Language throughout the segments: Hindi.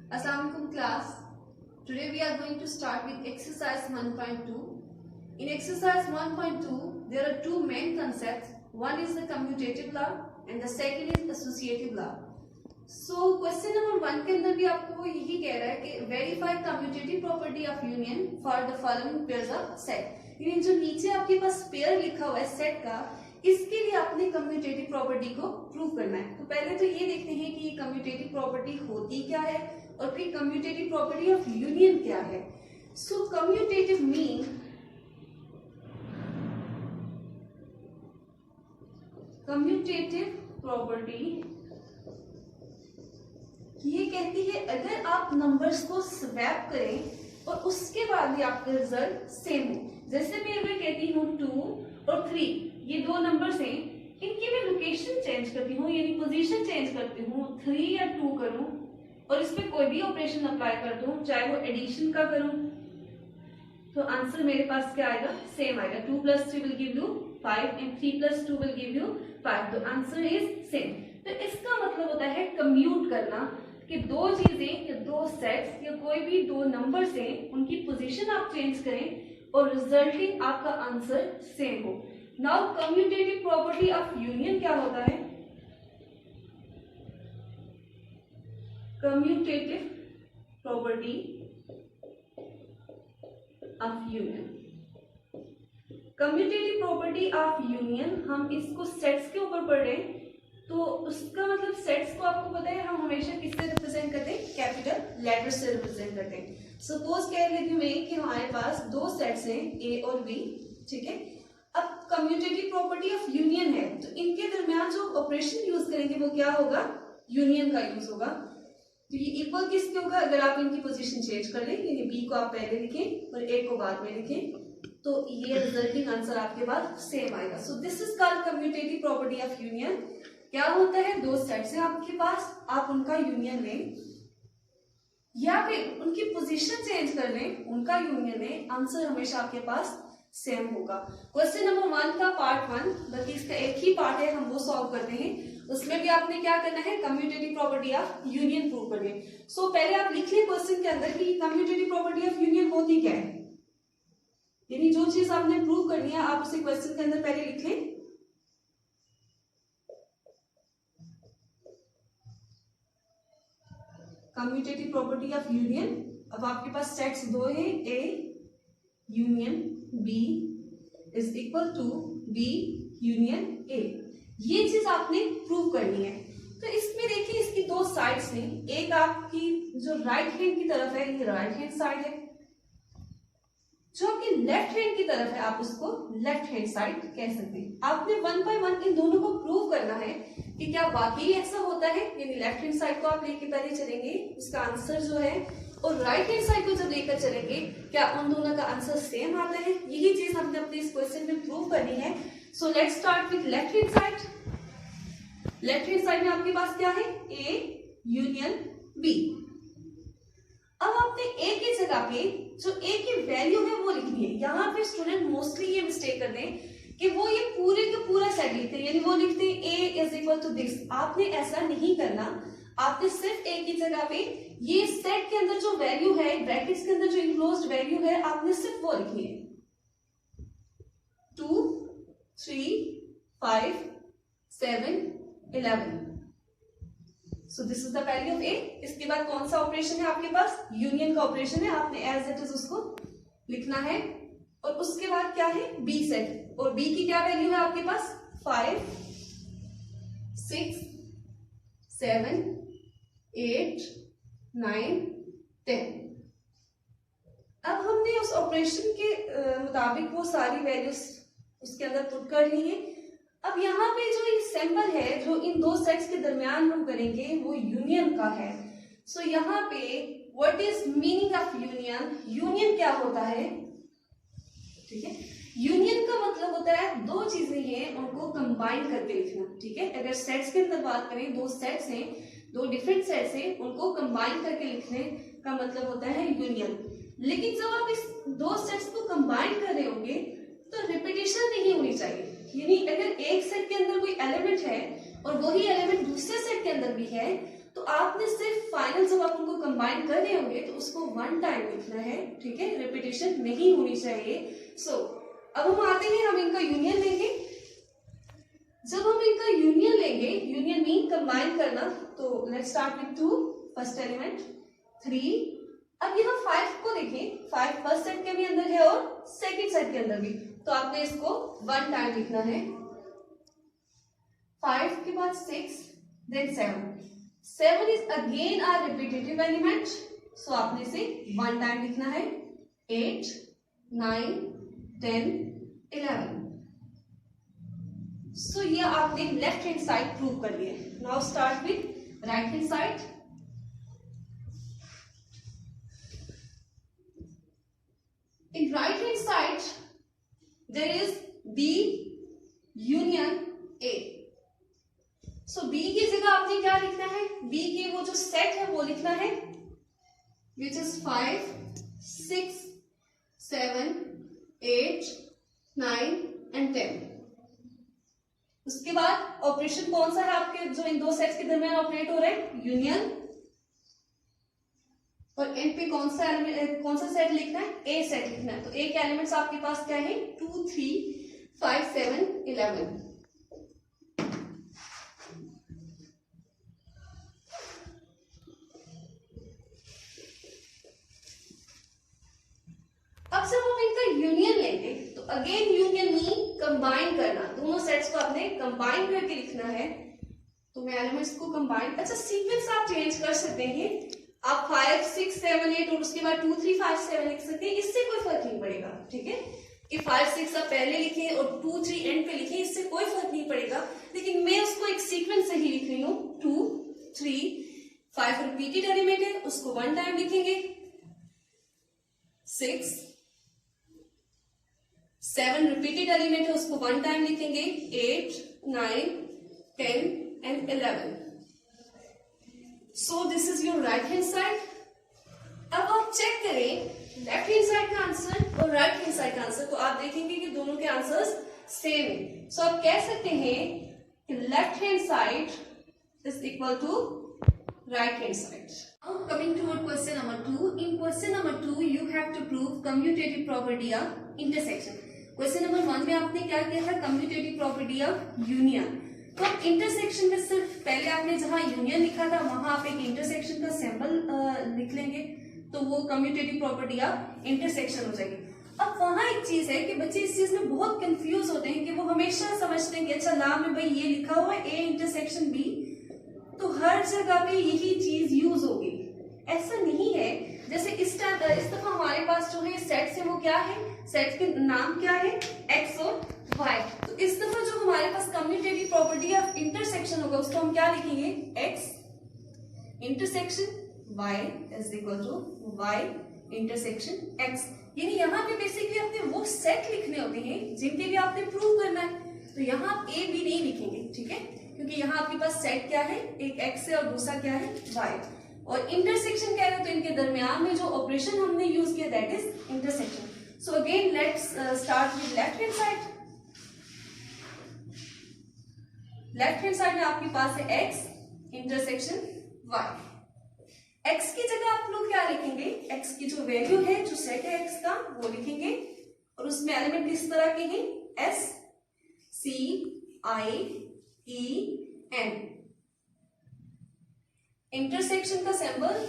Assalamualaikum class. Today we are going to start with exercise 1.2. In exercise 1.2 there are two main concepts. One is the commutative law and the second is associative law. So question number 1 के अंदर भी आपको यही कह रहा है कि verify commutative property of union for the following pairs of set. यानी जो नीचे आपके पास पेयर लिखा हुआ है सेट का, इसके लिए आपने कम्यूटेटिव प्रॉपर्टी को प्रूव करना है। तो पहले तो ये देखते हैं कि ये कम्यूटेटिव प्रॉपर्टी होती क्या है और फिर कम्यूटेटिव प्रॉपर्टी ऑफ यूनियन क्या है। सो कम्यूटेटिव मीन कम्यूटेटिव प्रॉपर्टी ये कहती है अगर आप नंबर्स को स्वैप करें और उसके बाद भी आपका रिजल्ट सेम हो। जैसे मैं अगर कहती हूँ 2 और 3, ये दो नंबर्स हैं, इनकी मैं लोकेशन चेंज करती हूँ यानी पोजीशन चेंज करती हूँ, 3 या 2 करूँ और इस पे कोई भी ऑपरेशन अप्लाई कर दूं, चाहे वो एडिशन का करूं, तो आंसर मेरे पास क्या आएगा, सेम आएगा। 2 + 3 will give you 5 and 3 + 2 will give you 5, तो आंसर इज सेम। तो इसका मतलब होता है कम्यूट करना कि दो चीजें या दो सेट्स या कोई भी दो नंबर्स हैं, उनकी पोजीशन आप चेंज करें और रिजल्टिंग आपका आंसर सेम हो। Now commutative property of union क्या होता है? Commutative property of union, commutative property of union हम इसको सेट्स के ऊपर पढ़ रहे हैं, तो उसका मतलब सेट्स को आपको पता है हम हमेशा किससे रिप्रेजेंट करते हैं, कैपिटल लेटर से रिप्रेजेंट करते हैं। सपोज कह लेती हूँ मैं कि हमारे पास दो सेट्स हैं ए और बी, ठीक है। अब कम्यूटेटिव प्रॉपर्टी ऑफ यूनियन है तो इनके दरमियान जो ऑपरेशन यूज करेंगे वो क्या होगा, यूनियन का यूज होगा। तो ये इक्वल किसके होगा, अगर आप इनकी पोजीशन चेंज कर लें, यानी बी को आप पहले लिखें और ए को बाद में लिखें, तो ये रिजल्टिंग आंसर आपके पास सेम आएगा। सो this is called commutative property of union. क्या होता है, दो सेट्स हैं आपके पास, आप उनका यूनियन लें या फिर उनकी पोजीशन चेंज कर लें, उनका यूनियन लें, आंसर हमेशा आपके पास सेम होगा। क्वेश्चन नंबर 1 का पार्ट 1, बल्कि इसका एक ही पार्ट है, हम वो सॉल्व करते हैं। उसमें भी आपने क्या करना है, commutative property of union prove करनी है। सो पहले आप लिख लें क्वेश्चन के अंदर कि कम्यूटेटिव प्रॉपर्टी ऑफ यूनियन होती क्या है, यानी जो चीज आपने प्रूव करनी है आप उसे क्वेश्चन के अंदर पहले लिख लें। कम्यूटेटिव प्रॉपर्टी ऑफ यूनियन, अब आपके पास सेट्स दो हैं, A union B is equal to B union A, ये चीज आपने प्रूव करनी है। तो इसमें देखिए इसकी दो साइड्स हैं, एक आपकी जो राइट हैंड की तरफ है ये राइट हैंड साइड है, जो कि लेफ्ट हैंड की तरफ है आप उसको लेफ्ट हैंड साइड कह सकते हैं। आपने 1 बाय 1 इन दोनों को प्रूव करना है कि क्या वाकई ऐसा होता है, यानी लेफ्ट हैंड साइड को आप लेके पहले चलेंगे, उसका आंसर जो है, और राइट हैंड साइड को जब लेकर चलेंगे क्या उन दोनों का आंसर सेम आता है, यही चीज हमने अपने इस क्वेश्चन में प्रूव करनी है। So let's start with left hand side. Left hand side में आपके पास क्या है, ए यूनियन बी। अब आपने ए की जगह पे जो ए की वैल्यू है वो लिखनी है। यहाँ पे स्टूडेंट मोस्टली ये मिस्टेक करते हैं कि वो ये पूरे का पूरा सेट लिखते हैं, यानी वो लिखते हैं ए इज इक्वल टू दिस। आपने ऐसा नहीं करना, आपने सिर्फ ए की जगह पे ये सेट के अंदर जो वैल्यू है, ब्रैकेट्स के अंदर जो इनक्लोज्ड वैल्यू है, आपने सिर्फ वो लिखनी है। 2 3 5 7 11। So this is the value of A. इसके बाद कौन सा ऑपरेशन है आपके पास, यूनियन का ऑपरेशन है, आपने एज इट इज उसको लिखना है। और उसके बाद क्या है, बी सेट, और बी की क्या वैल्यू है आपके पास, 5 6 7 8 9 10। अब हमने उस ऑपरेशन के मुताबिक वो सारी वैल्यूज उसके अंदर पुट कर ली है। अब यहाँ पे जो ये सैंपल है जो इन दो सेट्स के दरमियान हम करेंगे वो यूनियन का है। सो यहाँ पे what is meaning of union, union क्या होता है, ठीक है। यूनियन का मतलब होता है दो चीजें हैं उनको कंबाइन करके लिखना, ठीक है। अगर सेट्स के अंदर बात करें, दो सेट्स हैं, दो डिफरेंट सेट्स हैं, उनको कंबाइन करके लिखने का मतलब होता है यूनियन। लेकिन जब आप इस दो सेट्स को कंबाइन कर रहे होंगे तो रिपीटेशन नहीं होनी चाहिए, यानी अगर एक सेट के अंदर कोई एलिमेंट है और वही एलिमेंट दूसरे सेट के अंदर भी है तो आपने सिर्फ फाइनल जब आप उनको कंबाइन कर रहे होंगे तो उसको वन टाइम लिखना है, ठीक है, रिपीटेशन नहीं होनी चाहिए। अब हम आते हैं, हम इनका यूनियन लेंगे। जब हम इनका यूनियन लेंगे, यूनियन मीन कंबाइन करना, तो let's start with 2, first element 3। अब यहाँ 5 को देखें, 5 फर्स्ट सेट के भी अंदर है और सेकंड सेट के अंदर भी, तो आपने इसको वन टाइम लिखना है। 5 के बाद 6, then 7 is again are repetitive element, so आपने इसे वन टाइम लिखना है। 8, 9, 10, 11। सो ये आपने लेफ्ट हैंड साइड प्रूव कर लिया। Now start with right hand side. In right hand side there is B union A। So B की जगह आपने क्या लिखना है, B के वो जो सेट है वो लिखना है, विच इज 5, 6, 7, 8, 9 एंड 10। उसके बाद ऑपरेशन कौन सा है आपके जो इन दो सेट्स के दरमियान ऑपरेट हो रहा है, यूनियन। और एंड पे कौन सा सेट लिखना है, ए सेट लिखना है। तो ए के एलिमेंट्स आपके पास क्या है, 2, 3, 5, 7, 11। अब जब हम इनका यूनियन लेंगे तो अगेन यूनियन मीन कंबाइन करना, दोनों सेट्स को आपने कंबाइन करके लिखना है। तो मैं एलिमेंट्स को कंबाइन, अच्छा सीक्वेंस आप चेंज कर सकते हैं, आप 5, 6, 7, 8 और उसके बाद 2, 3, 5, 7 लिख सकते हैं, इससे कोई फर्क नहीं पड़ेगा, ठीक है। कि 5, 6 आप पहले लिखें और 2, 3 एंड पे लिखें, इससे कोई फर्क नहीं पड़ेगा, लेकिन मैं उसको एक सीक्वेंस से ही लिख रही हूँ। 2, 3, 5 रिपीटेड एलिमेंट है, उसको वन टाइम लिखेंगे। 6, 7 रिपीटेड एलिमेंट है, उसको वन टाइम लिखेंगे। 8, 9, 10 and 11। So this is your right hand side. अब आप चेक करें लेफ्ट हैंड साइड का आंसर और राइट हैंड साइड का आंसर, तो आप देखेंगे कि दोनों के आंसर्स सेम है। सो आप कह सकते हैं कि left hand side is equal to right hand side. Now coming toward question number 2. In question number 2 you have to prove commutative property of intersection. Question number 1 में आपने क्या किया था, commutative property of union. तो अब intersection में सिर्फ पहले आपने जहां union लिखा था वहां आप एक intersection का symbol लिख लेंगे, तो वो commutative property of intersection हो जाएगी। अब वहां एक चीज है कि बच्चे इस चीज में बहुत कंफ्यूज होते हैं कि वो हमेशा समझते हैं कि अच्छा ला में भाई ये लिखा हुआ है A इंटरसेक्शन B, तो हर जगह पे यही चीज यूज होगी। ऐसा नहीं है। जैसे इस दफा हमारे पास जो है सेट्स है वो क्या है, सेट्स के नाम क्या है, x और y। तो इस दफा जो हमारे पास कम्यूटेटिव प्रॉपर्टी ऑफ इंटरसेक्शन होगा उसको हम क्या लिखेंगे, x intersection y is equal to y intersection x। यानी यहाँ पे बेसिकली आपने वो सेट लिखने होते हैं जिनके भी आपने प्रूव करना है। तो यहाँ आप a b नहीं लिखेंगे, ठीक है, क्योंकि यहाँ आपके पास सेट क्या है, एक x है और दूसरा क्या है, y। और इंटरसेक्शन कह रहे हैं तो इनके दरमियान में जो ऑपरेशन हमने यूज किया that is intersection. So again let's start with left hand side. Left hand side में आपके पास है x इंटरसेक्शन y। x की जगह आप लोग क्या लिखेंगे, x की जो वैल्यू है, जो सेट है x का, वो लिखेंगे और उसमें एलिमेंट किस तरह के हैं, s, c, i, e, n। Intersection का सिंबल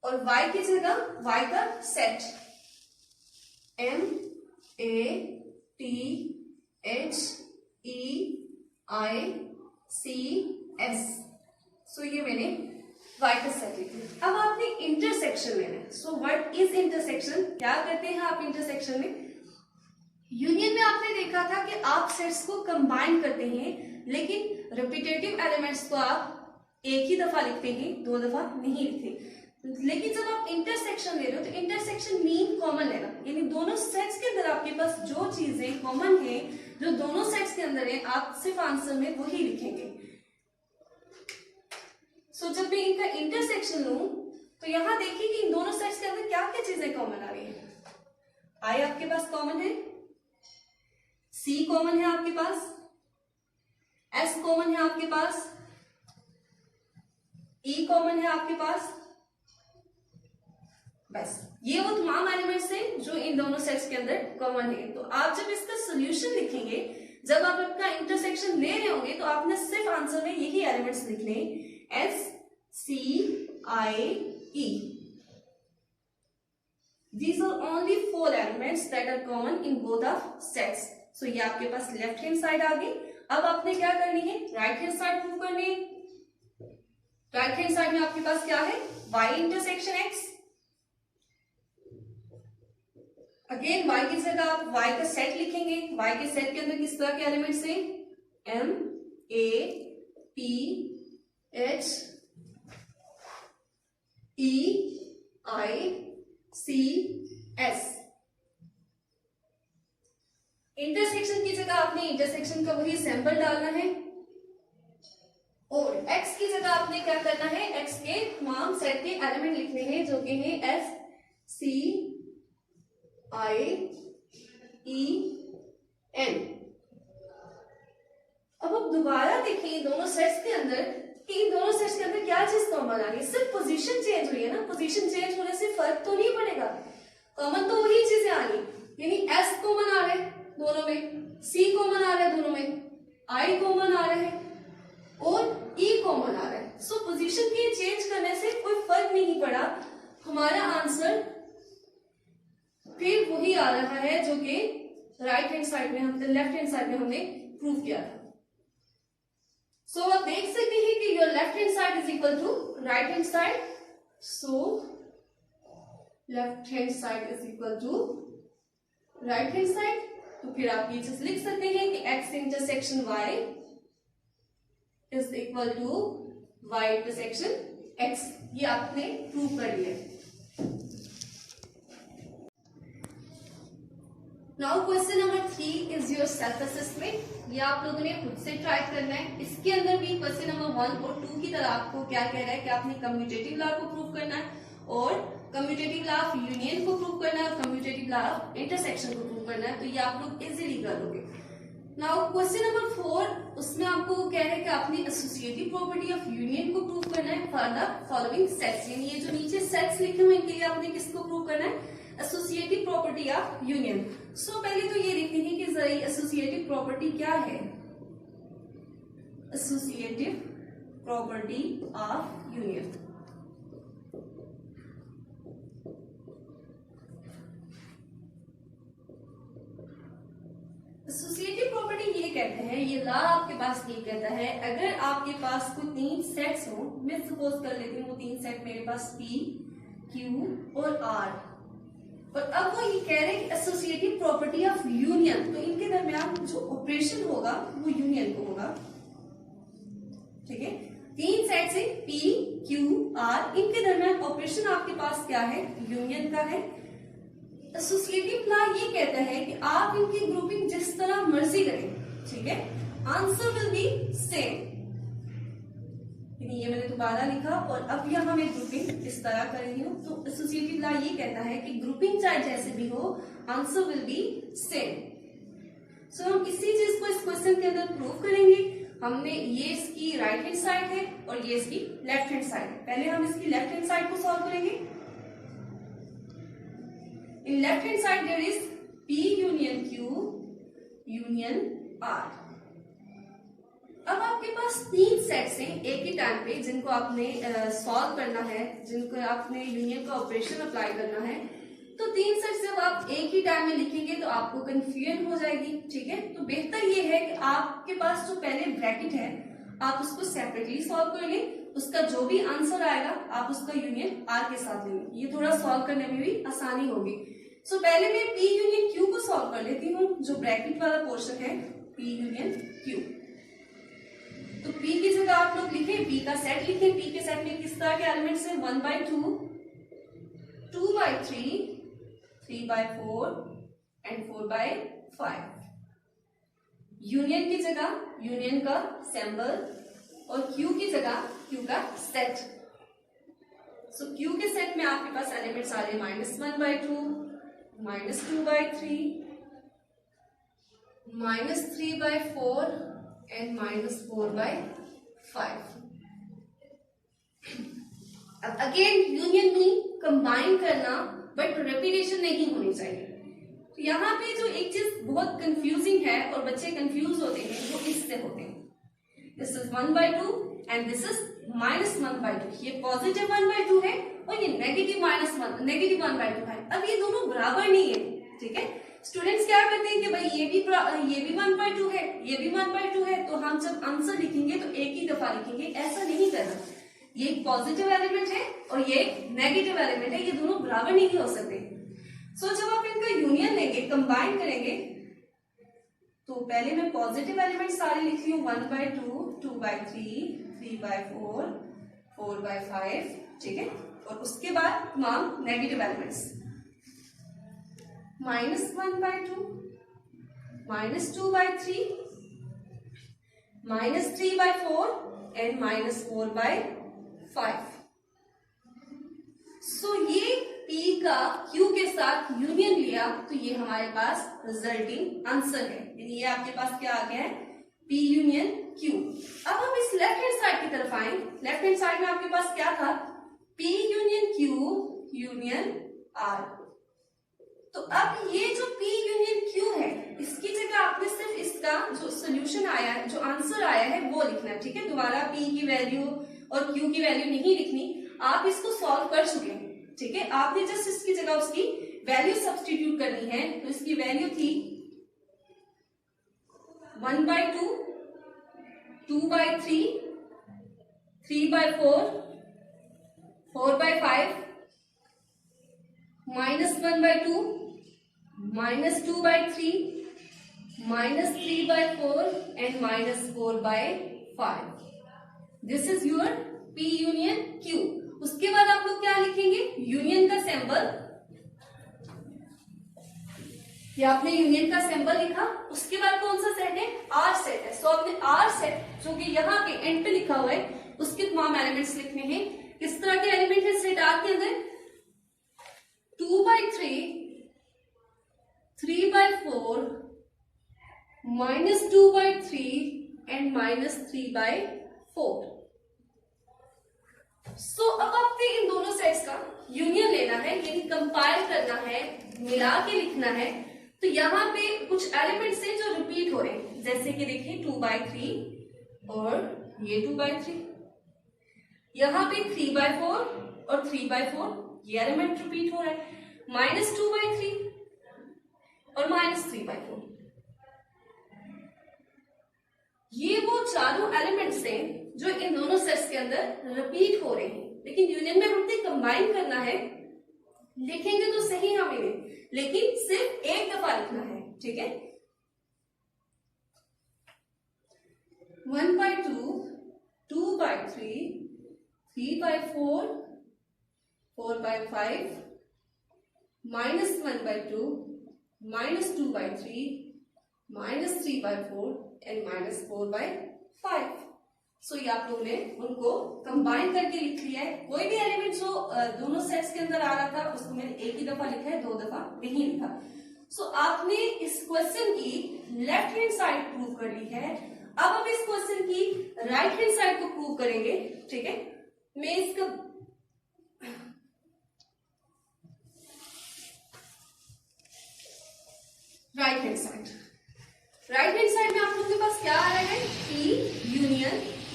और y की जगह y का set m, a, t, h, e, i, c, s। सो ये मैंने y का सेट लिख दिया। अब आपने इंटरसेक्शन लेना है। सो व्हाट इज इंटरसेक्शन, क्या करते हैं आप इंटरसेक्शन में। यूनियन में आपने देखा था कि आप सेट्स को कंबाइन करते हैं, लेकिन रिपीटेटिव एलिमेंट्स को आप एक ही दफा लिखते हैं, दो दफा नहीं लिखते। लेकिन जब आप इंटरसेक्शन ले रहे हो तो इंटरसेक्शन मीन कॉमन लेना, यानी दोनों सेट्स के अंदर आपके पास जो चीजें कॉमन है, जो दोनों सेट्स के अंदर है, आप सिर्फ आंसर में वही लिखेंगे। सो जब मैं इनका इंटरसेक्शन लूं तो यहां देखिए कि इन दोनों सेट्स के अंदर क्या क्या चीजें कॉमन आ रही है। आई आपके पास कॉमन है, सी कॉमन है आपके पास, एस कॉमन है आपके पास, ई कॉमन है आपके पास। बस ये वो तमाम एलिमेंट्स हैं जो इन दोनों सेट्स के अंदर कॉमन है। तो आप जब इसका सोल्यूशन लिखेंगे, जब आप अपना इंटरसेक्शन ले रहे होंगे, तो आपने सिर्फ आंसर में यही एलिमेंट्स लिखने हैं, S C I E. These are only 4 elements that are common in both of sets. So ये आपके पास लेफ्ट हैंड साइड आ गई। अब आपने क्या करनी है, राइट हैंड साइड प्रूव करनी है। राइट हैंड साइड में आपके पास क्या है, y intersection x। Again y की जगह आप y का सेट लिखेंगे। y के सेट के अंदर किस तरह के एलिमेंट्स हैं, m a p h e i C S। Intersection की जगह आपने इंटरसेक्शन का वही सैंपल डालना है, और x की जगह आपने क्या करना है, x के तमाम सेट के एलिमेंट लिखने हैं जो कि हैं S C I E N। अब आप दोबारा देखिए दोनों सेट्स के अंदर कि इन दोनों सेट्स के अंदर क्या चीज कॉमन आ गई, सिर्फ पोजीशन चेंज हुई है ना। पोजीशन चेंज होने से फर्क तो नहीं पड़ेगा, कॉमन तो वही चीजें आ रही, यानी S कॉमन आ रहा है दोनों में, C कॉमन आ रहा है दोनों में, I कॉमन आ रहा है और E कॉमन आ रहा है। सो पोजीशन के चेंज करने से कोई फर्क नहीं पड़ा, हमारा आंसर फिर वही आ रहा है जो कि राइट हैंड साइड में हमने, लेफ्ट हैंड साइड में हमने प्रूव किया था। सो आप देख सकते हैं कि your left hand side is equal to right hand side. So left hand side is equal to right hand side. तो फिर आप ये चीज लिख सकते हैं कि x intersection y is equal to y intersection x। ये आपने प्रूव कर लिया। Now question number 3 is your self assessment. ये आप लोगों ने खुद से ट्राई करना है। इसके अंदर भी क्वेश्चन नंबर 1 और 2 की तरह आपको क्या कह रहा है कि आपने कम्यूटेटिव लॉ को प्रूव करना है, और कम्यूटेटिव लॉ ऑफ यूनियन को प्रूव करना है, और कम्यूटेटिव लॉ ऑफ इंटरसेक्शन को प्रूव करना है। तो ये आप लोग इजीली कर लोगे। नाउ क्वेश्चन नंबर 4, उसमें आपको कह रहे हैं कि आपने एसोसिएटिव प्रॉपर्टी ऑफ यूनियन को प्रूव करना है फॉर द फॉलोइंग सेट्स। यानी ये जो नीचे सेट्स लिखे हुए इनके लिए आपने किसको प्रूव करना है, एसोसिएटिव प्रॉपर्टी ऑफ यूनियन। सो पहले तो ये देखते हैं कि जरा एसोसिएटिव प्रॉपर्टी क्या है। Associative property of union, associative property ये कहते हैं, ये लॉ आपके पास ये कहता है, अगर आपके पास कोई 3 सेट्स हो, मैं सपोज कर लेती हूँ वो 3 सेट मेरे पास P, Q और R, और अब वो ये कह रहे हैं कि एसोसिएटिव प्रॉपर्टी ऑफ यूनियन, तो इनके दरमियान जो ऑपरेशन होगा वो यूनियन को होगा। ठीक है, 3 सेट्स है P, Q, R, इनके दरमियान ऑपरेशन आपके पास क्या है, यूनियन का है। एसोसिएटिव लॉ ये कहता है कि आप इनकी ग्रुपिंग जिस तरह मर्जी करें, ठीक है, आंसर विल बी सेम। ये मैंने दोबारा लिखा और अब यहां मैं ग्रुपिंग इस तरह कर रही हूं। तो एसोसिएटिव लॉ ये कहता है कि ग्रुपिंग चाहे जैसे भी हो, आंसर विल बी सेम। सो हम इसी चीज को इस क्वेश्चन के अंदर प्रूव करेंगे। हमने ये इसकी राइट हैंड साइड है और ये इसकी लेफ्ट हैंड साइड है। पहले हम इसकी लेफ्ट हैंड साइड को सॉल्व करेंगे। In left hand side there is P union Q union R। अब आपके पास 3 सेट्स हैं एक ही टाइम पे जिनको आपने सॉल्व करना है, जिनको आपने यूनियन का ऑपरेशन अप्लाई करना है। तो 3 सेट्स जब आप एक ही टाइम में लिखेंगे तो आपको कंफ्यूजन हो जाएगी। ठीक है, तो बेहतर ये है कि आपके पास जो पहले ब्रैकेट है आप उसको सेपरेटली सॉल्व कर लें, उसका जो भी आंसर आएगा आप उसका यूनियन R के साथ लेंगे। ये थोड़ा सॉल्व करने में भी आसानी होगी। सो पहले मैं P यूनियन Q को सॉल्व कर लेती हूँ, जो ब्रैकेट वाला पोर्शन है P यूनियन Q। तो P की जगह आप लोग लिखें, P का सेट लिखें। P के सेट में किस तरह के एलिमेंट्स हैं, 1/2, 2/3, 3/4 एंड 4/5। यूनियन की जगह यूनियन का सिंबल और Q की जगह Q का सेट। सो Q के सेट में आपके पास एलिमेंट्स आ रहे हैं -1/2, -2/3, -3/4 एंड -4/5। अब अगेन यूनियन मीन कंबाइन करना, बट रेपिटेशन नहीं होनी चाहिए। तो यहाँ पे जो एक चीज बहुत कंफ्यूजिंग है और बच्चे कंफ्यूज होते हैं वो इससे होते हैं, this is 1/2 and this is -1/2। ये पॉजिटिव 1/2 है और ये नेगेटिव -1/2 है। अब ये दोनों बराबर नहीं है, ठीक है। स्टूडेंट्स क्या करते हैं कि भाई ये भी 1/2 है, ये भी 1/2 है, तो हम जब आंसर लिखेंगे तो एक ही दफा लिखेंगे। ऐसा नहीं करना। ये एक पॉजिटिव एलिमेंट है और ये नेगेटिव एलिमेंट है, ये दोनों बराबर नहीं हो सकते। सो जब आप इनका यूनियन लेंगे, कंबाइन करेंगे, तो पहले मैं पॉजिटिव एलिमेंट सारे लिख रही हूँ, 1/2, 2/3, 3/4, 4/5, ठीक है। और उसके बाद तमाम नेगेटिव एलिमेंट्स, -1/2, -2/3, -3/4 एंड -4/5। सो ये P का Q के साथ यूनियन लिया तो ये हमारे पास रिजल्टिंग आंसर है, यानी ये आपके पास क्या आ गया है, P यूनियन Q। अब हम इस लेफ्ट हैंड साइड की तरफ आए। लेफ्ट हैंड साइड में आपके पास क्या था, P union Q union R। तो अब ये जो P यूनियन Q है, इसकी जगह आपने सिर्फ इसका जो सोल्यूशन आया है, जो आंसर आया है वो लिखना है, ठीक है। दोबारा P की वैल्यू और Q की वैल्यू नहीं लिखनी, आप इसको सॉल्व कर चुके हैं, ठीक है। आपने जस्ट इसकी जगह उसकी वैल्यू सब्स्टिट्यूट करनी है। तो इसकी वैल्यू थी 1/2, 2/3, 3/4, 4/5, -1/2, -2/3, -3/4 and -4/5। This is your P union Q। उसके बाद आप लोग क्या लिखेंगे, यूनियन का सिंबल। ये आपने यूनियन का सिंबल लिखा। उसके बाद कौन सा सेट है, R सेट है। सो आपने R सेट जो कि यहाँ पे एंड पे लिखा हुआ है, उसके तमाम एलिमेंट्स लिखने हैं। किस तरह के एलिमेंट है सेट R के अंदर, 2/3, 3/4, -2/3 एंड -3/4। सो अब आपने इन दोनों सेट्स का यूनियन लेना है, यानी कंपाइल करना है, मिला के लिखना है। तो यहाँ पे कुछ एलिमेंट्स हैं जो रिपीट हो रहे हैं, जैसे कि देखिए 2/3 और ये 2/3, यहाँ पे 3/4 और 3/4, ये एलिमेंट रिपीट हो रहा है, -2/3 और -3/4। ये वो चारों एलिमेंट्स हैं जो इन दोनों सेट्स के अंदर रिपीट हो रहे हैं, लेकिन यूनियन में हमने कंबाइन करना है। लिखेंगे तो सही हम इन्हें, लेकिन सिर्फ एक दफा लिखना है, ठीक है। 1/2, 2/3, 3/4, 4/5, -1/2, -2/3, -3/4 एंड -4/5। सो ये आप लोगों ने उनको कंबाइन करके लिख लिया है। कोई भी एलिमेंट जो दोनों सेट्स के अंदर आ रहा था उसको मैंने एक ही दफा लिखा है, 2 दफा नहीं लिखा। सो आपने इस क्वेश्चन की लेफ्ट हैंड साइड प्रूव कर ली है। अब हम इस क्वेश्चन की राइट हैंड साइड को प्रूव करेंगे, ठीक है। मैं इसका राइट हैंड साइड में आप लोगों के पास क्या आ रहा है, P union Q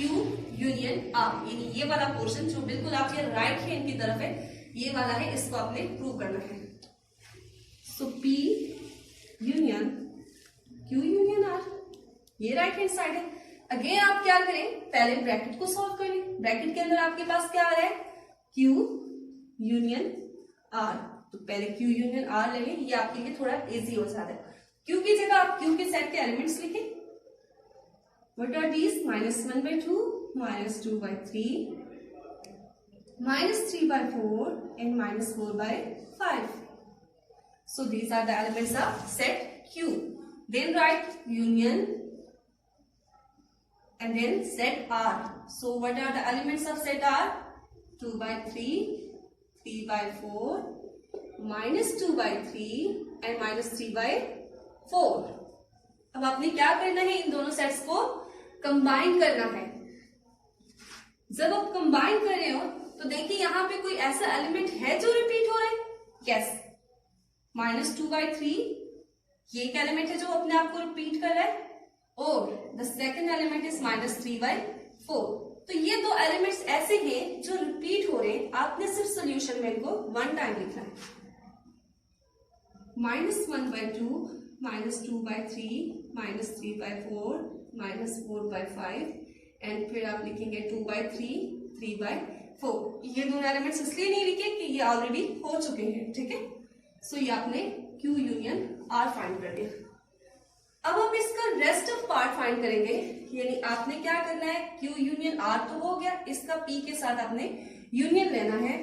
union R, यानी ये वाला पोर्शन जो बिल्कुल आपके राइट हैंड की तरफ है, ये वाला है, इसको आपने प्रूव करना है। सो P union Q union R, ये राइट हैंड साइड है। अगेन आप क्या करें, पहले ब्रैकेट को सॉल्व कर लें। ब्रैकेट के अंदर आपके पास क्या आ रहा है, Q यूनियन R। तो पहले Q यूनियन R ले लें, ये आपके लिए थोड़ा इजी हो जाता है। Q की जगह आप Q के सेट के एलिमेंट्स लिखें। What are these? -1/2, -2/3, -3/4 and -4/5. So these are the elements of set Q. Then write union and then set R. So what are the elements of set R? 2/3, 3/4, -2/3 and -3/4. अब आपने क्या करना है, इन दोनों सेट्स को कंबाइन करना है। जब आप कंबाइन कर रहे हो तो देखिए यहाँ पे कोई ऐसा एलिमेंट है जो रिपीट हो रहा है? यस, -2/3 ये एक एलिमेंट है जो अपने आप को रिपीट कर रहा है, और द सेकेंड एलिमेंट इज -3/4। तो ये दो एलिमेंट्स ऐसे हैं जो रिपीट हो रहे हैं। आपने सिर्फ सोल्यूशन में इनको वन टाइम लिखना है, -1/2, -2/3, -3/4, -4/5, एंड फिर आप लिखेंगे 2/3, 3/4। ये दोनों एलिमेंट्स इसलिए नहीं लिखे कि ये ऑलरेडी हो चुके हैं, ठीक है। सो ये आपने Q यूनियन R फाइंड कर दिया। अब हम इसका रेस्ट ऑफ पार्ट फाइंड करेंगे, यानी आपने क्या करना है, Q यूनियन R तो हो गया, इसका P के साथ आपने यूनियन लेना है।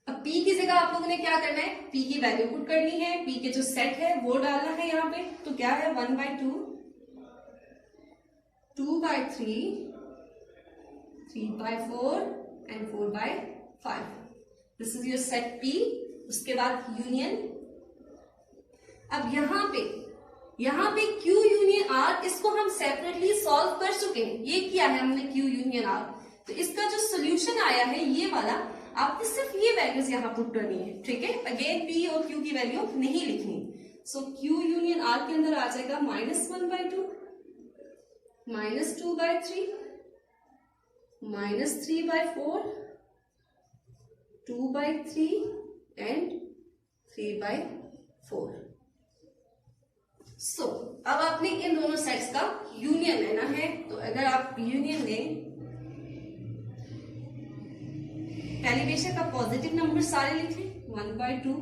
अब P की जगह आप लोगों ने क्या करना है, P की वैल्यू पुट करनी है, P के जो सेट है वो डालना है यहाँ पे। तो क्या है, 1/2, 2/3, 3/4 and 4/5। This is your set P। उसके बाद यूनियन। अब यहाँ पे Q यूनियन R, इसको हम सेपरेटली सॉल्व कर चुके हैं। ये किया है हमने Q यूनियन R। तो इसका जो सोल्यूशन आया है ये वाला, आपने सिर्फ ये वैल्यूज यहाँ पुट करनी है, ठीक है। अगेन P और Q की वैल्यू नहीं लिखनी। सो Q यूनियन R के अंदर आ जाएगा -1/2, -2/3, -3/4, 2/3 एंड 3/4। सो अब आपने इन दोनों सेट्स का यूनियन लेना है। तो अगर आप यूनियन लें, पहले बेशक आप पॉजिटिव नंबर सारे लिखें, 1/2,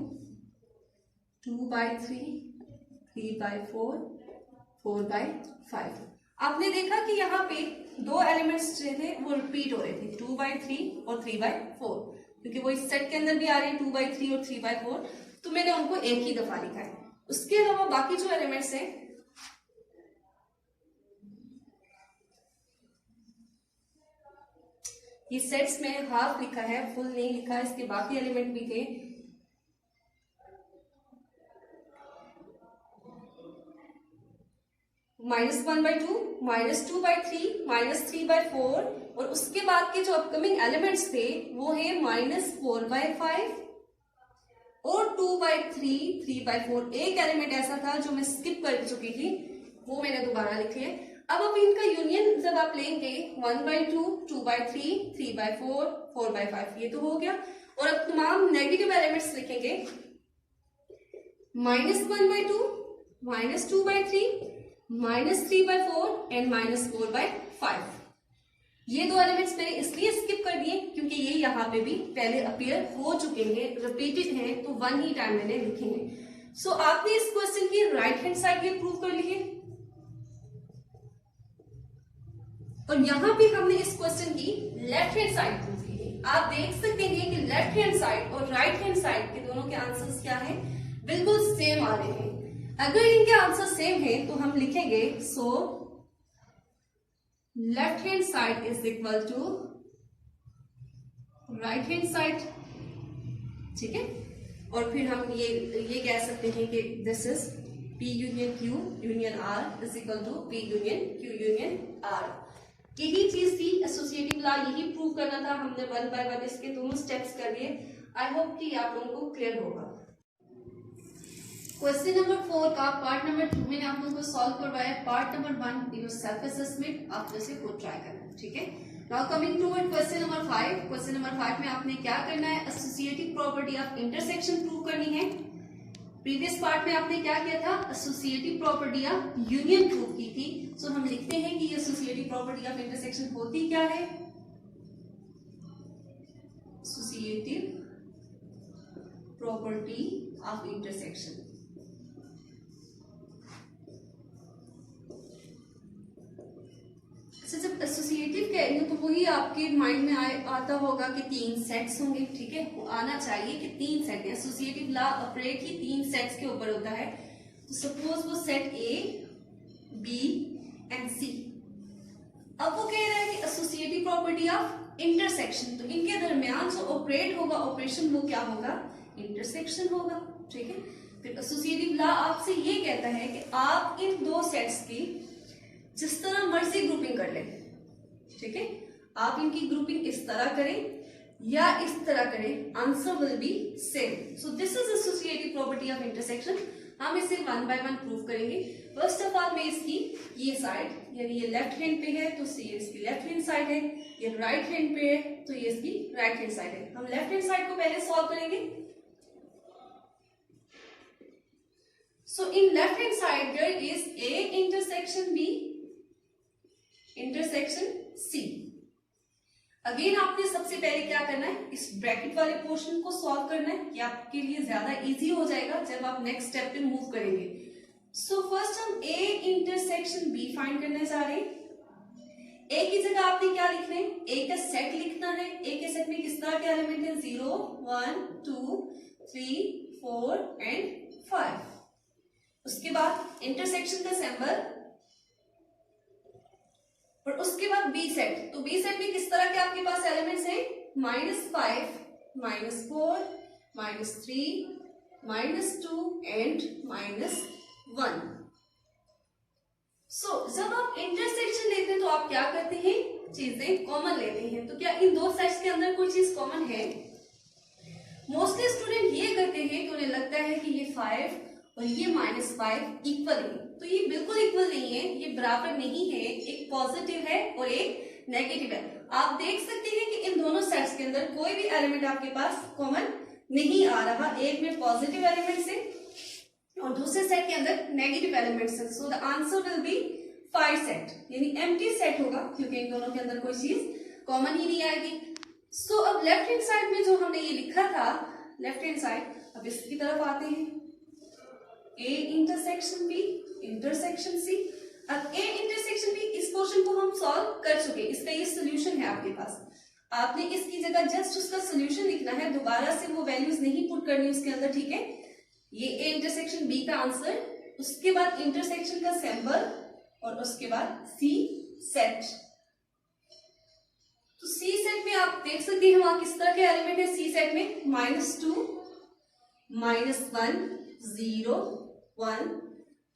2/3, 3/4, 4/5। आपने देखा कि यहाँ पे दो एलिमेंट्स जो थे वो रिपीट हो रहे थे, 2/3 और 3/4, क्योंकि वो इस सेट के अंदर भी आ रहे हैं 2/3 और 3/4। तो मैंने उनको एक ही दफा लिखा है। उसके अलावा बाकी जो एलिमेंट्स हैं, ये सेट्स में हाफ लिखा है, फुल नहीं लिखा है। इसके बाकी एलिमेंट भी थे, -1/2, -2/3, -3/4, और उसके बाद के जो अपकमिंग एलिमेंट्स थे वो है -4/5 और 2/3, 3/4। एक एलिमेंट ऐसा था जो मैं स्किप कर चुकी थी, वो मैंने दोबारा लिखे। अब इनका यूनियन जब आप लेंगे, 1/2, 2/3, 3/4, 4/5, ये तो हो गया। और अब तमाम नेगेटिव एलिमेंट्स लिखेंगे, -1/2, -2/3, -3/4 एंड -4/5। ये दो एलिमेंट्स मैंने इसलिए स्किप कर दिए क्योंकि ये यहाँ पे भी पहले अपीयर हो चुके हैं, रिपीटेड हैं, तो वन ही टाइम मैंने लिखेंगे। सो आपने इस क्वेश्चन की राइट हैंड साइड भी प्रूव कर ली है, और यहाँ पे हमने इस क्वेश्चन की लेफ्ट हैंड साइड प्रूव की है। आप देख सकते हैं कि लेफ्ट हैंड साइड और राइट हैंड साइड के दोनों के आंसर्स क्या है, बिल्कुल सेम आ रहे हैं। अगर इनके आंसर सेम है तो हम लिखेंगे, so left hand side is equal to right hand side, ठीक है। और फिर हम ये कह सकते हैं कि this is P union Q union R is equal to P union Q union R। यही चीज थी, एसोसिएटिव लॉ यही प्रूव करना था। हमने वन बाय वन इसके दोनों स्टेप्स कर दिए। आई होप कि आप लोगों को क्लियर होगा। क्वेश्चन नंबर 4 का पार्ट नंबर 2 मैंने आप लोगों को सॉल्व करवाया। Part number 1 your self assessment, आप जैसे खुद ट्राई करना, ठीक है। Now coming to question number 5। Question number 5 में आपने क्या करना है, associative property of intersection prove करनी है। प्रीवियस पार्ट में आपने क्या किया था, associative property of union prove की थी। सो हम लिखते हैं कि एसोसिएटिव प्रॉपर्टी ऑफ इंटरसेक्शन होती क्या है, एसोसिएटिव प्रॉपर्टी ऑफ इंटरसेक्शन। जब एसोसिएटिव कह रही हूं तो वही आपके माइंड में आता होगा कि 3 सेट्स होंगे, ठीक है। वो आना चाहिए कि 3 सेट है। एसोसिएटिव लॉ ऑपरेट ही 3 सेट्स के ऊपर होता है। तो सपोज वो set A, B and C। अब वो कह रहा है कि एसोसिएटिव प्रॉपर्टी ऑफ इंटरसेक्शन, तो इनके दरमियान जो ऑपरेट होगा ऑपरेशन वो क्या होगा, इंटरसेक्शन होगा, ठीक है। फिर एसोसिएटिव लॉ आपसे ये कहता है कि आप इन दो सेट्स की जिस तरह मर्जी ग्रुपिंग कर लें, ठीक है। आप इनकी ग्रुपिंग इस तरह करें या इस तरह करें, answer will B same. So this is associative property of intersection. हम इसे वन बाय वन प्रूव करेंगे। फर्स्ट ऑफ ऑल मैं इसकी ये साइड यानी ये लेफ्ट हैंड पे है तो ये इसकी लेफ्ट हैंड साइड है, ये राइट हैंड पे है तो ये इसकी राइट हैंड साइड है। हम लेफ्ट हैंड साइड को पहले सॉल्व करेंगे। So in left hand side there is A intersection B intersection C. Again आपने सबसे पहले क्या करना है, इस ब्रैकेट वाले पोर्शन को सॉल्व करना है। ये आपके लिए ज्यादा इजी हो जाएगा जब आप नेक्स्ट स्टेप पे मूव करेंगे। सो फर्स्ट हम ए इंटरसेक्शन बी फाइंड करने जा रहे हैं। ए की जगह आपने क्या लिखना है, ए का सेट लिखना है। ए के सेट में किस तरह के एलिमेंट है, 0 1 2 3 4 एंड 5। उसके बाद इंटरसेक्शन का सिंबल और उसके बाद बी सेट। तो बी सेट में किस तरह के आपके पास एलिमेंट्स हैं, -5 -4 -3 -2 एंड -1। सो जब आप इंटरसेक्शन लेते हैं तो आप क्या करते हैं, चीजें कॉमन लेते हैं। तो क्या इन दो सेट्स के अंदर कोई चीज कॉमन है? मोस्टली स्टूडेंट ये करते हैं कि उन्हें लगता है कि ये 5 और ये -5 इक्वल है। तो ये बिल्कुल इक्वल नहीं है, ये बराबर नहीं है। एक पॉजिटिव है और एक नेगेटिव है। आप देख सकते हैं कि इन दोनों सेट्स के अंदर कोई भी एलिमेंट आपके पास कॉमन नहीं आ रहा। एक में पॉजिटिव एलिमेंट्स है और दूसरे सेट के अंदर नेगेटिव एलिमेंट्स है। So the answer will B 5 set, यानी एम्प्टी सेट होगा क्योंकि इन दोनों के अंदर कोई चीज कॉमन ही नहीं आएगी। सो अब लेफ्ट हैंड साइड में जो हमने ये लिखा था, लेफ्ट हैंड साइड, अब इसकी तरफ आते हैं। A intersection B intersection C. अब ए इंटरसेक्शन बी, इस पोर्शन को हम सॉल्व कर चुके, इसका ये सोल्यूशन है आपके पास। आपने इसकी जगह जस्ट उसका सोल्यूशन लिखना है, दोबारा से वो वैल्यूज नहीं पुट करनी उसके अंदर, ठीक है। ये ए इंटरसेक्शन बी का आंसर, उसके बाद इंटरसेक्शन का सिंबल और उसके बाद सी सेट। तो सी सेट में आप देख सकते हैं वहां किस तरह के एलिमेंट है। सी सेट में -2 -1 0 1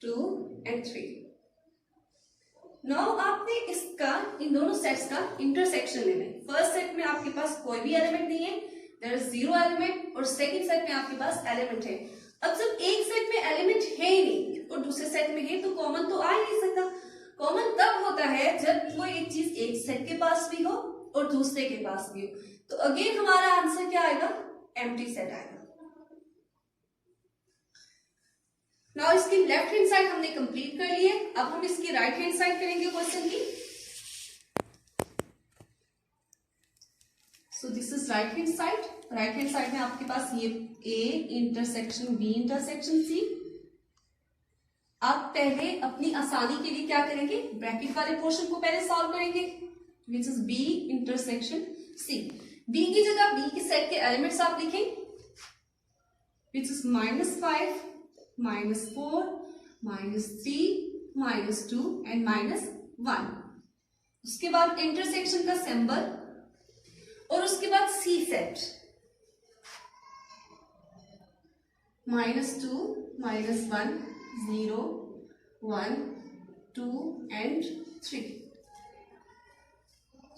2 एंड 3। नाउ आपने इसका, इन दोनों सेट्स का इंटरसेक्शन लेना है। फर्स्ट सेट में आपके पास कोई भी एलिमेंट नहीं है, देयर इज 0 एलिमेंट, और सेकंड सेट में आपके पास एलिमेंट है। अब जब एक सेट में एलिमेंट है ही नहीं और दूसरे सेट में है तो कॉमन तो आ ही नहीं सकता। कॉमन तब होता है जब कोई एक चीज एक सेट के पास भी हो और दूसरे के पास भी हो। तो अगेन हमारा आंसर क्या आएगा, एम्प्टी सेट आएगा। नाउ इसकी लेफ्ट हैंड साइड हमने कंप्लीट कर ली है। अब हम इसकी राइट हैंड साइड करेंगे क्वेश्चन की। So this is right hand side. Right hand side में आपके पास ये A intersection B intersection C. आप पहले अपनी आसानी के लिए क्या करेंगे, ब्रैकेट वाले पोर्शन को पहले सॉल्व करेंगे, which is B intersection C. B की जगह बी के सेट के एलिमेंट्स आप लिखें, विच इज -5 -4 -3 -2 एंड -1। उसके बाद इंटरसेक्शन का सिंबल और उसके बाद C set, -2 -1 0 1 2 and 3।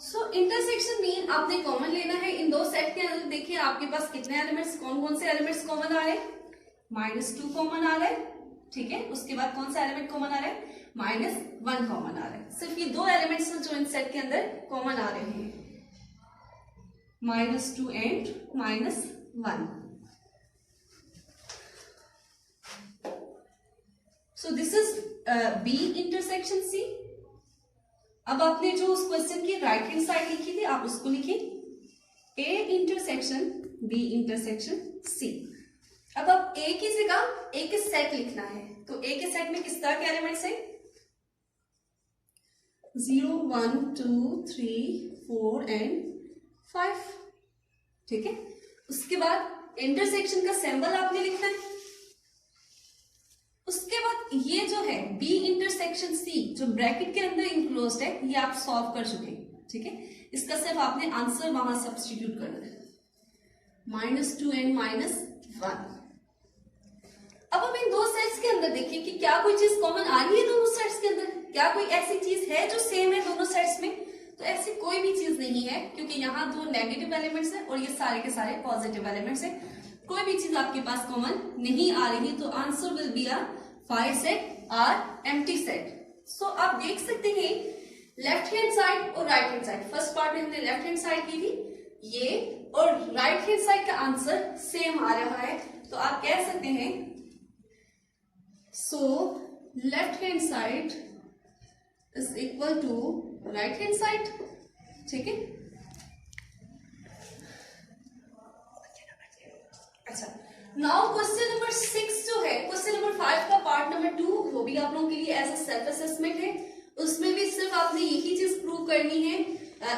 So intersection mean आपने कॉमन लेना है इन दो सेट के अंदर। देखिए आपके पास कितने एलिमेंट्स, कौन कौन से एलिमेंट्स कॉमन आ रहे हैं, -2 कॉमन आ रहा है, ठीक है। उसके बाद कौन सा एलिमेंट कॉमन आ रहा है, -1 कॉमन आ रहा है। सिर्फ ये दो एलिमेंट्स जो इन सेट के अंदर कॉमन आ रहे हैं, -2 and -1। So this is B intersection C. अब आपने जो उस क्वेश्चन की राइट हैंड साइड लिखी थी आप उसको लिखिए, A intersection B intersection C. अब आप ए की जगह ए के सेट लिखना है। तो ए के सेट में किस तरह के एलिमेंट्स हैं, 0 1 2 3 4 एंड 5, ठीक है। उसके बाद इंटरसेक्शन का सिंबल आपने लिखना है। उसके बाद ये जो है बी इंटरसेक्शन सी जो ब्रैकेट के अंदर इंक्लोज्ड है, ये आप सॉल्व कर चुके हैं, ठीक है। इसका सिर्फ आपने आंसर वहां सब्स्टिट्यूट करना है, -2 एंड -1। अब अंदर देखिए कि क्या कोई चीज कॉमन आ रही है दोनों सेट्स के अंदर, क्या कोई ऐसी चीज है जो सेम है दोनों सेट्स में। तो ऐसी कोई भी चीज नहीं है, क्योंकि यहाँ दो नेगेटिव एलिमेंट्स हैं और ये सारे के सारे पॉजिटिव एलिमेंट्स हैं। कोई भी चीज आपके पास कॉमन नहीं आ रही, तो answer will be a 5 set or empty set. So आप देख सकते हैं लेफ्ट हैंड साइड और right hand side, first part में हमने लेफ्ट हैंड साइड की थी ये, और राइट हैंड साइड का आंसर सेम आ रहा है। तो आप कह सकते हैं so left hand side is equal to right hand side. ठीक है, अच्छा नाउ क्वेश्चन नंबर 6 जो है, क्वेश्चन नंबर 5 का पार्ट नंबर 2, वो भी आप लोगों के लिए एज अ सेल्फ असेसमेंट है। उसमें भी सिर्फ आपने यही चीज प्रूव करनी है,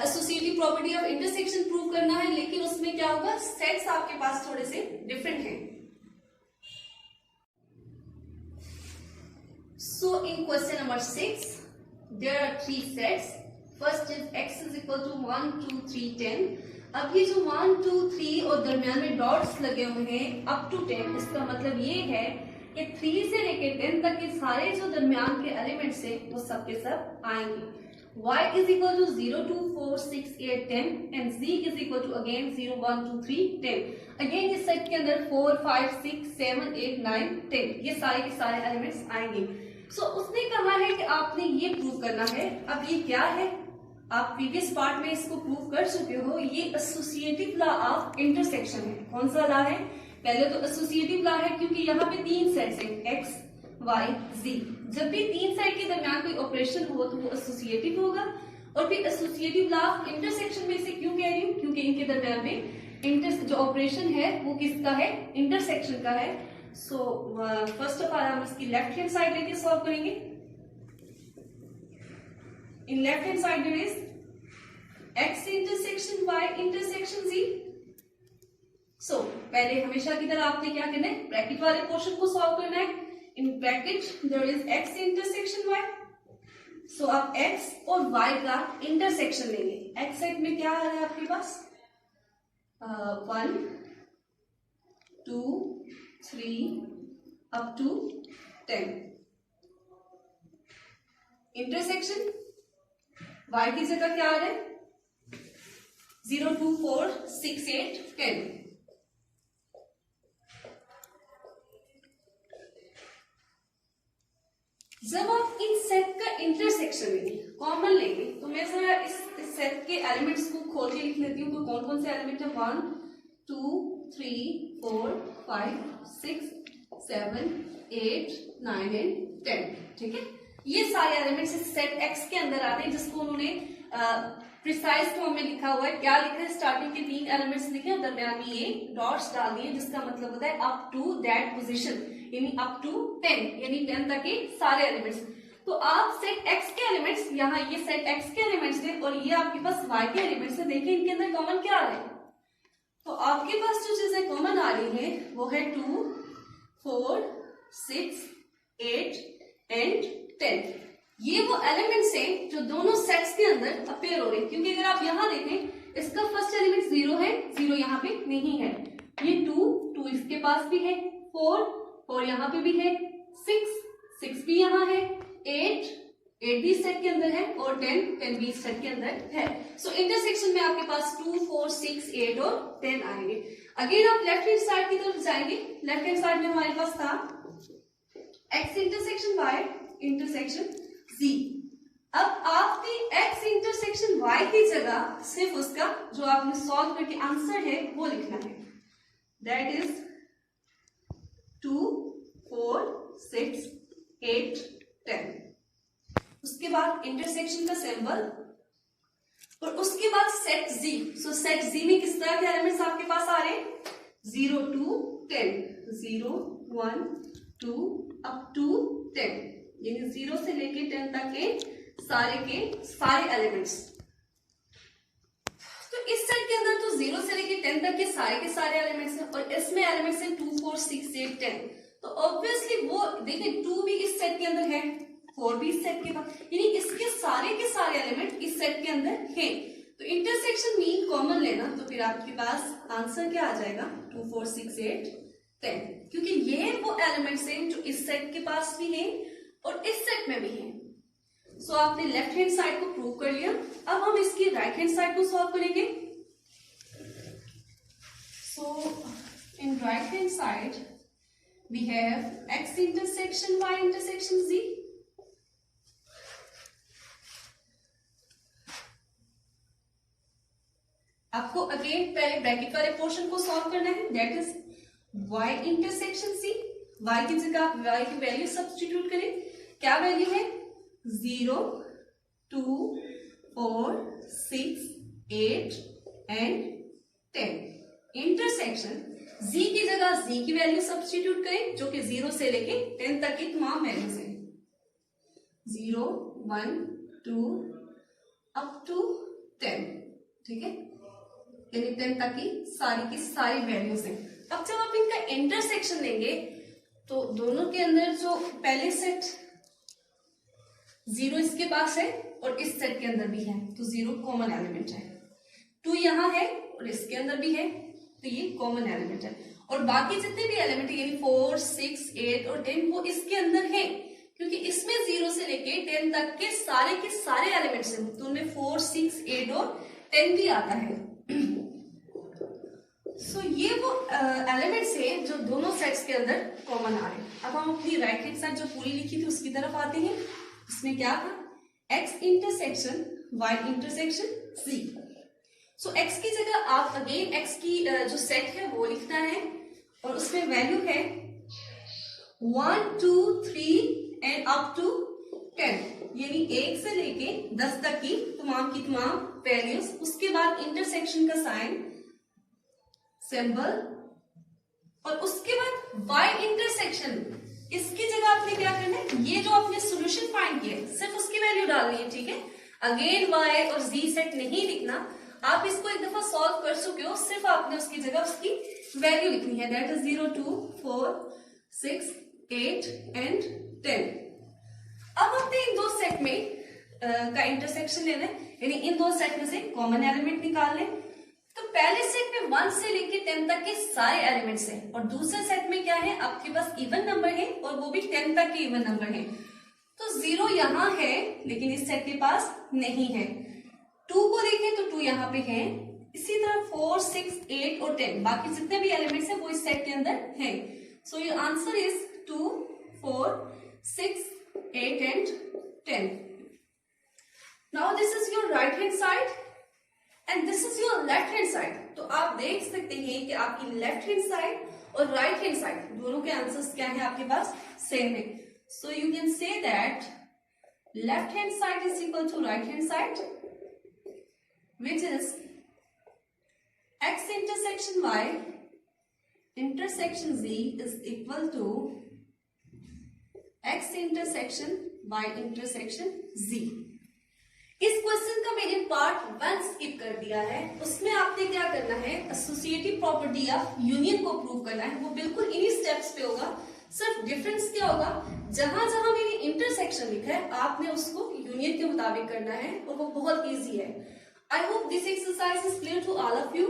associative property of intersection prove करना है, लेकिन उसमें क्या होगा, सेट्स आपके पास थोड़े से डिफरेंट हैं। So in question number 6, there are 3 sets. First is x is equal to 1, 2, 3, 10. अब ये जो 1, 2, 3 और दरमियान में डॉट्स लगे हुए हैं अप टू 10, इसका मतलब ये है कि 3 से लेके 10 तक के सारे जो दरमियान के एलिमेंट्स हैं वो सब के सब आएंगे। y is equal to 0, 2, 4, 6, 8, 10 and z is equal to again 0, 1, 2, 3, 10. Again इस सेट के अंदर 4, 5, 6, 7, 8, 9, 10 ये सारे के सारे एलिमेंट्स आएंगे। सो उसने कहा है कि आपने ये प्रूव करना है। अब ये क्या है, आप प्रीवियस पार्ट में इसको प्रूव कर चुके हो, ये एसोसिएटिव लॉ ऑफ इंटरसेक्शन है। कौन सा लॉ है, पहले तो एसोसिएटिव लॉ है क्योंकि यहाँ पे 3 सेट्स हैं x, y, z। जब भी 3 सेट के दरमियान कोई ऑपरेशन हो तो वो एसोसिएटिव होगा। और फिर एसोसिएटिव लॉ ऑफ इंटरसेक्शन में इसे क्यों कह रही हूँ, क्योंकि इनके दरमियान में जो ऑपरेशन है वो किसका है, इंटरसेक्शन का है। सो फर्स्ट ऑफ ऑल हम इसकी लेफ्ट हैंड साइड लेके सॉल्व करेंगे। In left hand side there is x intersection y intersection z। So पहले हमेशा की तरह आपने क्या करना है, ब्रैकेट वाले पोर्शन को सॉल्व करना है। In bracket there is x intersection y। So आप x और y का इंटरसेक्शन लेंगे। x साइड में क्या आ रहा है आपके पास, 1, 2, 3 अप टू 10। इंटरसेक्शन y की जगह क्या आ रहा है, 0, 2, 4, 6, 8, 10। जब आप इन सेट का इंटरसेक्शन लेंगे, कॉमन लेंगे, तो मैं जरा इस सेट के एलिमेंट्स को खोल के लिख लेती हूँ। कौन कौन से एलिमेंट है, 1, 2, 3, 4, 5, 6, 7, 8, 9 एंड 10। ठीक है, ये सारे एलिमेंट्स इस सेट x के अंदर आते हैं, जिसको उन्होंने प्रिसाइज फॉर्म में लिखा हुआ है। क्या लिखा है, स्टार्टिंग के 3 एलिमेंट्स लिखे और दरमियान में ये डॉट्स डाल दिए, जिसका मतलब होता है अप टू दैट पोजीशन, यानी अप टू 10, यानी 10 तक के सारे एलिमेंट्स। तो आप सेट x के एलिमेंट्स, यहाँ ये सेट x के एलिमेंट्स थे और ये आपके पास y के एलिमेंट्स है। देखिए इनके अंदर कॉमन क्या आ रहा है, तो आपके पास जो चीजें कॉमन आ रही है वो है 2, 4, 6, 8 एंड 10। ये वो एलिमेंट्स हैं जो दोनों सेट्स के अंदर अपेयर हो रहे हैं। क्योंकि अगर आप यहां देखें, इसका फर्स्ट एलिमेंट 0 है, 0 यहाँ पे नहीं है। ये 2 इसके पास भी है, 4 यहाँ पे भी है, 6 भी यहाँ है, 8 भी सेट के अंदर है और 10 भी सेट के अंदर है। सो इंटरसेक्शन में आपके पास 2, 4, 6, 8 और 10 आएंगे। अगेन आप लेफ्ट हैंड साइड की तरफ जाएंगे। लेफ्ट हैंड साइड में हमारे पास था x intersection y intersection z। अब आपने x इंटरसेक्शन y की जगह सिर्फ उसका जो आपने सॉल्व करके आंसर है वो लिखना है, दैट इज 2, 4, 6, 8, 10। उसके बाद इंटरसेक्शन का सिंबल और उसके बाद सेट z। सो सेट z में किस तरह के एलिमेंट्स आपके पास आ रहे हैं, 0 to 10, 0, 1, 2 अप टू 10, यानी 0 से लेके 10 तक के सारे एलिमेंट्स। तो इस सेट के अंदर तो 0 से लेके 10 तक के सारे एलिमेंट्स हैं और इसमें एलिमेंट्स हैं 2, 4, 6, 8, 10। तो ऑब्वियसली वो देखिए 2 भी इस सेट के अंदर है, 4 भी इस सेट के बाद, यानी इसके सारे एलिमेंट इस सेट के अंदर हैं। तो इंटरसेक्शन मीन कॉमन लेना, तो फिर आपके पास आंसर क्या आ जाएगा, 2, 4, 6, 8, 10, क्योंकि ये वो एलिमेंट्स हैं जो इस सेट के पास भी हैं और इस सेट में भी हैं। सो आपने लेफ्ट हैंड साइड को प्रूव कर लिया। अब हम इसकी राइट हैंड साइड को सॉल्व करेंगे। So in right hand side we have x intersection y intersection z। आपको अगेन पहले ब्रैकेट वाले पोर्शन को सॉल्व करना है, that is y intersection c। y की जगह आप y की वैल्यू सब्स्टिट्यूट करें। क्या वैल्यू है? 0, 2, 4, 6, 8 एंड 10। इंटरसेक्शन z की जगह z की वैल्यू सब्स्टिट्यूट करें जो कि 0 से लेके 10 तक की तमाम वैल्यूज हैं। 0, 1, 2 अप टू 10, ठीक है, यानी 10 तक की सारी वैल्यूज हैं। अब जब आप इनका इंटरसेक्शन लेंगे तो दोनों के अंदर जो पहले सेट 0 इसके पास है और इस सेट के अंदर भी है, तो 0 कॉमन एलिमेंट है। 2 यहां है और इसके अंदर भी है, तो ये कॉमन एलिमेंट है। और बाकी जितने भी एलिमेंट यानी 4, 6, 8 और 10 वो इसके अंदर है, क्योंकि इसमें 0 से लेके 10 तक के सारे एलिमेंट्स हैं, तो उनमें 4, 6, 8 और 10 भी आता है। सो ये वो एलिमेंट्स है जो दोनों सेट्स के अंदर कॉमन आ रहे हैं। अब हम अपनी राइट हैंड साइड जो पूरी लिखी थी उसकी तरफ आते हैं। इसमें क्या था? x intersection y intersection z। सो x की जगह आप अगेन x की जो सेट है वो लिखना है और उसमें वैल्यू है 1, 2, 3 एंड अप टू 10, यानी 1 से लेके 10 तक की तमाम वैल्यूज। उसके बाद इंटरसेक्शन का साइन सिंबल और उसके बाद y इंटरसेक्शन। इसकी जगह आपने क्या करना है? ये जो आपने सॉल्यूशन फाइंड किया है सिर्फ उसकी वैल्यू डालनी है, ठीक है। अगेन y और z सेट नहीं लिखना, आप इसको एक दफा सॉल्व कर चुके हो, सिर्फ आपने उसकी जगह उसकी वैल्यू लिखनी है, दैट इज 0, 2, 4, 6, 8 एंड 10। अब हमने इन दो सेट में का इंटरसेक्शन लेना है, यानी इन दो सेट में से कॉमन एलिमेंट निकाल लें। तो पहले सेट में 1 से लेके 10 तक के सारे एलिमेंट्स हैं और दूसरे सेट में क्या है? आपके पास इवन नंबर है और वो भी 10 तक के इवन नंबर है। तो 0 यहां है लेकिन इस सेट के पास नहीं है। 2 को देखें तो 2 यहाँ पे है। इसी तरह 4, 6, 8 और 10 बाकी जितने भी एलिमेंट्स हैं वो इस सेट के अंदर हैं। So your answer is 2, 4, 6, 8 and 10। Now this is your right hand side and this is your left hand side. तो आप देख सकते हैं कि आपकी लेफ्ट हैंड साइड और राइट हैंड साइड दोनों के आंसर्स क्या है आपके पास? सेम है। So you can say that left hand side is equal to right hand side, which is x intersection y intersection z is equal to x intersection y intersection z। इस क्वेश्चन का मैंने पार्ट 1 स्किप कर दिया है। उसमें आपने क्या करना है? एसोसिएटिव प्रॉपर्टी ऑफ यूनियन को प्रूव करना है। वो बिल्कुल इन्हीं स्टेप्स पे होगा, सिर्फ डिफरेंस क्या होगा? जहां जहां मैंने इंटरसेक्शन लिखा है आपने उसको यूनियन के मुताबिक करना है और वो बहुत इजी है। I hope this exercise is clear to all of you.